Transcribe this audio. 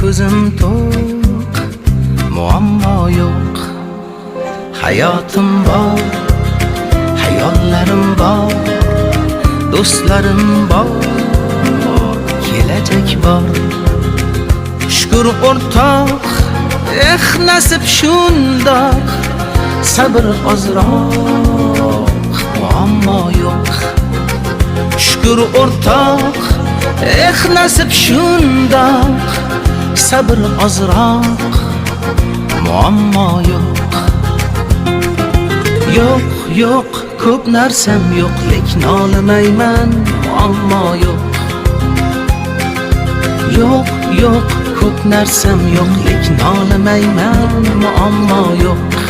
ko'zim to'q, muammo yo'q. Hayotim bor, hayollarim bor, do'stlarim bor, kelajak bor. Shukr o'rtoq, nasib shundoq, sabr ozroq, muammo yo'q. Shukr o'rtoq, nasib shundoq, sabr ozroq, muammo yo'q. Yo'q, yo'q, ko'p narsam yo'q, lekin olmayman, muammo yo'q. Yo'q, yo'q, ko'p narsam yo'q, lekin olmayman, muammo yo'q.